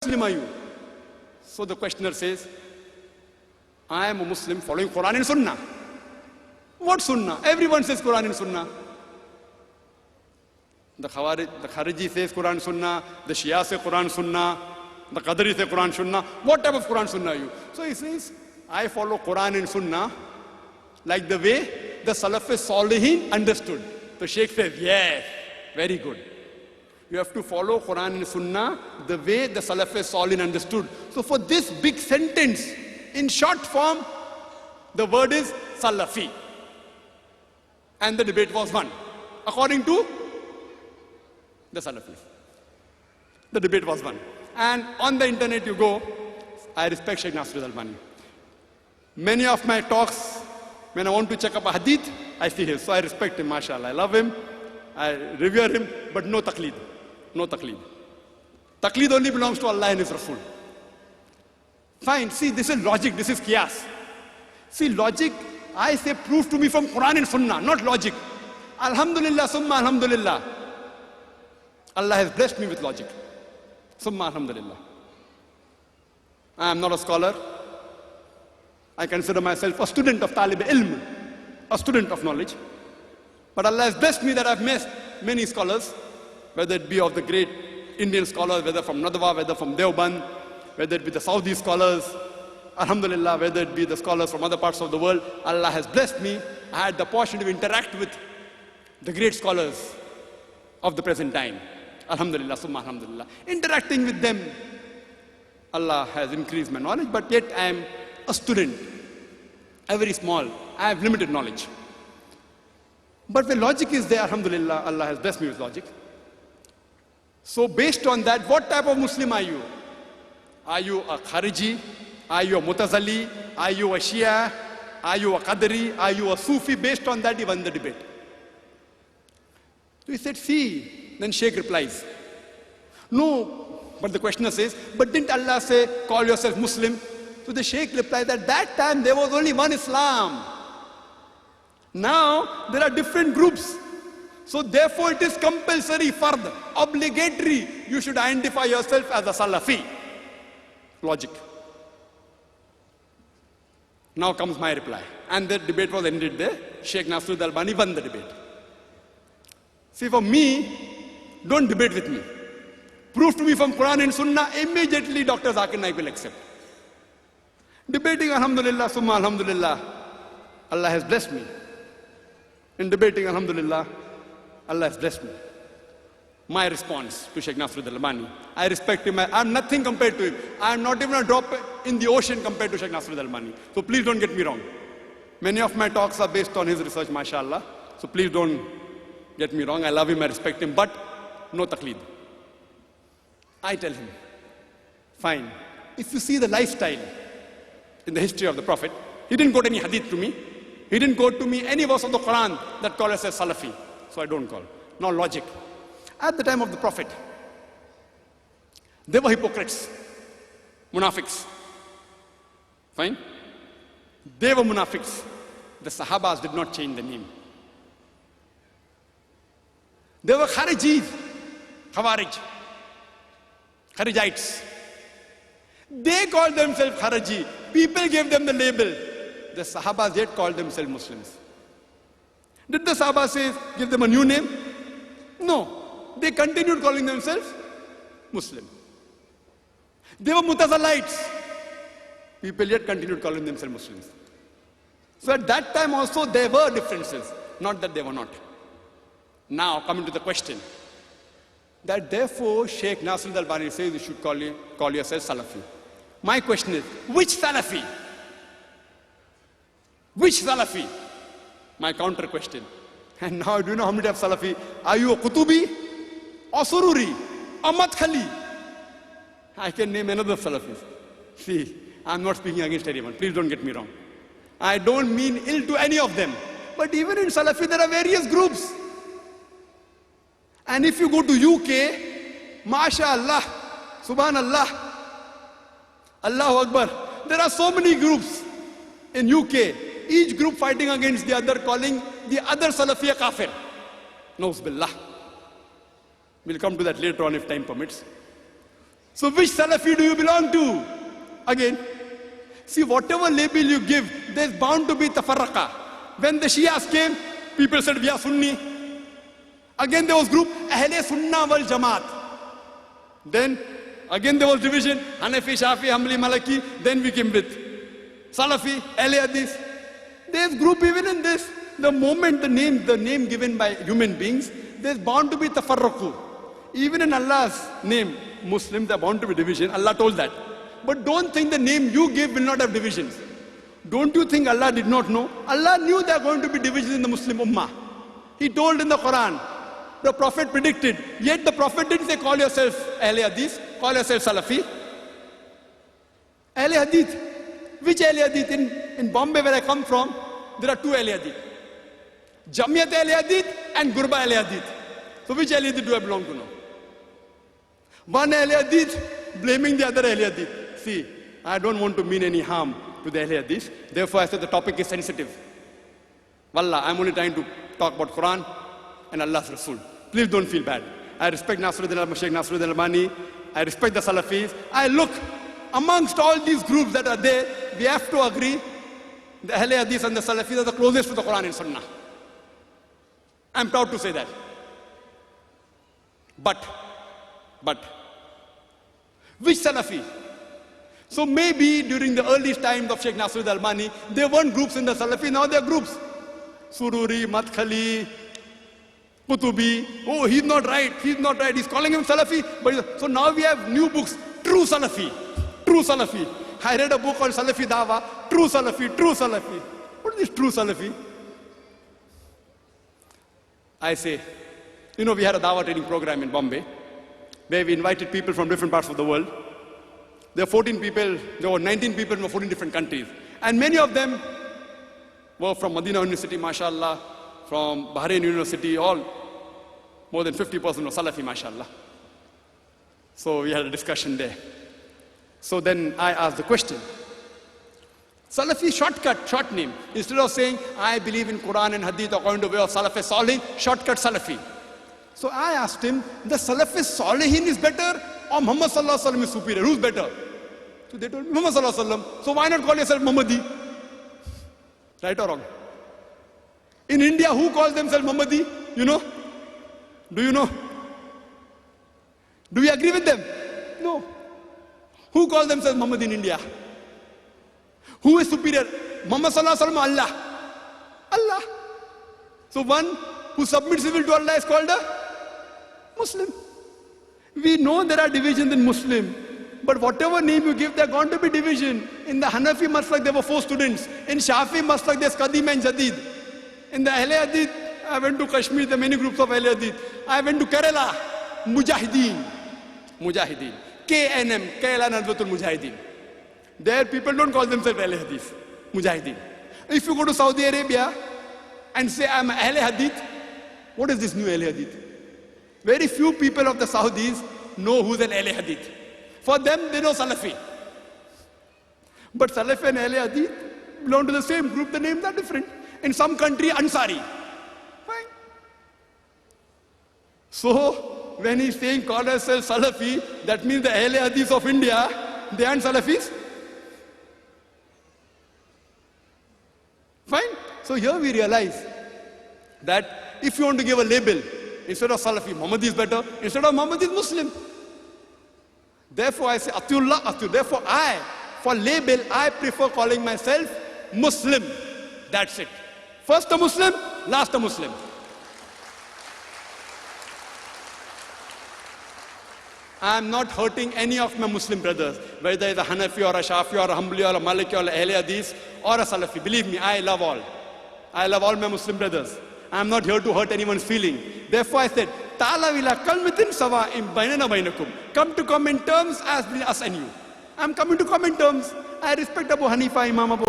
Muslim are you? So the questioner says, I am a Muslim following Quran and Sunnah. What Sunnah? Everyone says Quran and Sunnah. The Khariji says Quran Sunnah, the Shia say Quran Sunnah, the Qadri say Quran Sunnah. What type of Quran Sunnah are you? So he says, I follow Quran and Sunnah like the way the Salaf Salihin understood. So Sheikh says, yes, very good. You have to follow Quran and Sunnah the way the Salaf Salihin understood. So for this big sentence, in short form, the word is Salafi. And the debate was won, according to the Salafis. The debate was won. And on the internet you go, I respect Sheikh Nasir Albani. Many of my talks, when I want to check up a hadith, I see his. So I respect him, mashallah. I love him, I revere him, but no taqleed. No taqleed. Taqleed only belongs to Allah and His Rasul. Fine, see, this is logic, this is qiyas. See, logic, I say, prove to me from Quran and Sunnah, not logic. Alhamdulillah, summa alhamdulillah. Allah has blessed me with logic. Summa alhamdulillah. I am not a scholar. I consider myself a student of talib ilm, a student of knowledge. But Allah has blessed me that I've met many scholars, whether it be of the great Indian scholars, whether from Nadwa, whether from Deoband, whether it be the Saudi scholars, alhamdulillah, whether it be the scholars from other parts of the world. Allah has blessed me. I had the opportunity to interact with the great scholars of the present time. Alhamdulillah, summa alhamdulillah. Interacting with them, Allah has increased my knowledge, but yet I am a student, very small. I have limited knowledge. But when logic is there, alhamdulillah, Allah has blessed me with logic. So based on that, what type of Muslim are you? Are you a Khariji? Are you a Mutazali? Are you a Shia? Are you a Qadri? Are you a Sufi? Based on that, he won the debate. So he said, see, then Sheikh replies, no, but the questioner says, but didn't Allah say, call yourself Muslim? So the Sheikh replies, at that time there was only one Islam. Now there are different groups. So therefore it is compulsory, fard, obligatory. You should identify yourself as a Salafi. Logic. Now comes my reply. And the debate was ended there. Sheikh Nasir Albani won the debate. See, for me, don't debate with me. Prove to me from Quran and Sunnah, immediately Dr. Zakir Naik will accept. Debating, alhamdulillah, summa alhamdulillah, Allah has blessed me. In debating, alhamdulillah, Allah has blessed me. My response to Sheikh Nasir Albani, I respect him. I am nothing compared to him. I am not even a drop in the ocean compared to Sheikh Nasir Albani. So please don't get me wrong. Many of my talks are based on his research, mashallah. So please don't get me wrong. I love him, I respect him, but no taqleed. I tell him, fine. If you see the lifestyle in the history of the Prophet, he didn't quote any hadith to me. He didn't quote to me any verse of the Quran that calls us as Salafi. So I don't call. Now logic. At the time of the Prophet, they were hypocrites, munafiqs. Fine? They were munafiqs. The Sahabas did not change the name. They were Kharijis, Khawarij, Kharijites. They called themselves Khariji. People gave them the label. The Sahabas yet called themselves Muslims. Did the Sahabas say, give them a new name? No. They continued calling themselves Muslim. They were Mutazalites. People yet continued calling themselves Muslims. So at that time also there were differences. Not that they were not. Now coming to the question. That therefore Sheikh Nasir Albani says you should call yourself Salafi. My question is, which Salafi? Which Salafi? My counter question. And now do you know how many types of Salafi? Are you a Qutubi? Or Sururi? Or Madkhali? I can name another Salafis. See, I'm not speaking against anyone. Please don't get me wrong. I don't mean ill to any of them. But even in Salafi there are various groups. And if you go to UK, MashaAllah, Subhanallah, Allahu Akbar, there are so many groups in UK, each group fighting against the other, calling the other Salafi a kafir. Nauz billah. We'll come to that later on if time permits. So which Salafi do you belong to? Again, see, whatever label you give, there's bound to be tafarraqa. When the Shias came, people said, we are Sunni. Again there was group, Ahle Sunnah wal Jamaat. Then, again there was division, Hanafi, Shafi, Hanbali, Maliki. Then we came with Salafi, Ahle Hadith. There's group even in this. The moment the name given by human beings, there's bound to be tafarruqu. Even in Allah's name, Muslims are bound to be division. Allah told that. But don't think the name you give will not have divisions. Don't you think Allah did not know? Allah knew there are going to be divisions in the Muslim Ummah. He told in the Quran. The Prophet predicted. Yet the Prophet didn't say, call yourself Ahle Hadith, call yourself Salafi. Ahle Hadith. Which Ahle Hadith? In Bombay where I come from, there are two Ahle Hadith. Jamiyat Ahle Hadith and Gurba Ahle Hadith. So which Ahle Hadith do I belong to now? One Ahle Hadith blaming the other Ahle Hadith. See, I don't want to mean any harm to the Ahle Hadith. Therefore I said the topic is sensitive. Wallah, I'm only trying to talk about Quran and Allah's Rasul. Please don't feel bad. I respect Sheikh Nasruddin Albani. I respect the Salafis. I look amongst all these groups that are there, we have to agree the Ahle Hadith and the Salafis are the closest to the Quran and Sunnah. I'm proud to say that. But, which Salafi? So maybe during the early times of Sheikh Nasruddin Albani, there weren't groups in the Salafi, now there are groups. Sururi, Madkhali, Qutubi. Oh, he's not right, he's calling him Salafi. So now we have new books, True Salafi. I read a book called Salafi Dawa, True Salafi. What is this True Salafi? I say, we had a Dawa training program in Bombay, where we invited people from different parts of the world. There were 19 people from 14 different countries. And many of them were from Medina University, mashallah, from Bahrain University, all more than 50% were Salafi, mashallah. So we had a discussion there. So then I asked the question, Salafi short name. Instead of saying, I believe in Quran and Hadith according to the way of Salaf Salih, shortcut Salafi. So I asked him, the Salaf Salihin is better or Muhammad Sallallahu Alaihi Wasallam is superior? Who's better? So they told me, Muhammad Sallallahu Alaihi Wasallam. So why not call yourself Muhammadi? Right or wrong? In India, who calls themselves Muhammadi? You know? Do you know? Do we agree with them? No. Who calls themselves Muhammad in India? Who is superior? Muhammad Sallallahu Alaihi Wasallam, Allah. So one who submits his will to Allah is called a Muslim. We know there are divisions in Muslim, but whatever name you give, there are going to be division. In the Hanafi Maslak, there were 4 students. In Shafi Maslak, there's Qadim and Jadid. In the Ahle Hadith, I went to Kashmir, there are many groups of Ahle Hadith. I went to Kerala, Mujahideen. KNM, Kerala Nadwatul Mujahideen. There people don't call themselves Ahle Hadith, Mujahideen. If you go to Saudi Arabia and say, I'm Ahle Hadith, what is this new Ahle Hadith? Very few people of the Saudis know who's an Ahle Hadith. For them, they know Salafi. But Salafi and Ahle Hadith belong to the same group, the names are different. In some country, Ansari. Fine. So, when he's saying call ourselves Salafi, that means the Ahle Hadith of India, they aren't Salafis? Fine. So here we realize that if you want to give a label, instead of Salafi, Muhammad is better. Instead of Muhammad is Muslim. Therefore I say, Atiullah, Atiullah. Therefore for label, I prefer calling myself Muslim. That's it. First a Muslim, last a Muslim. I am not hurting any of my Muslim brothers, whether it's a Hanafi or a Shafi or a Hanbali or a Maliki or a Ahle Hadith or a Salafi. Believe me, I love all. I love all my Muslim brothers. I am not here to hurt anyone's feeling. Therefore I said, Ta'ala ila kalmatin sawa'im bainana bainakum. Come to common terms as between us and you. I am coming to common terms. I respect Abu Hanifa, Imam Abu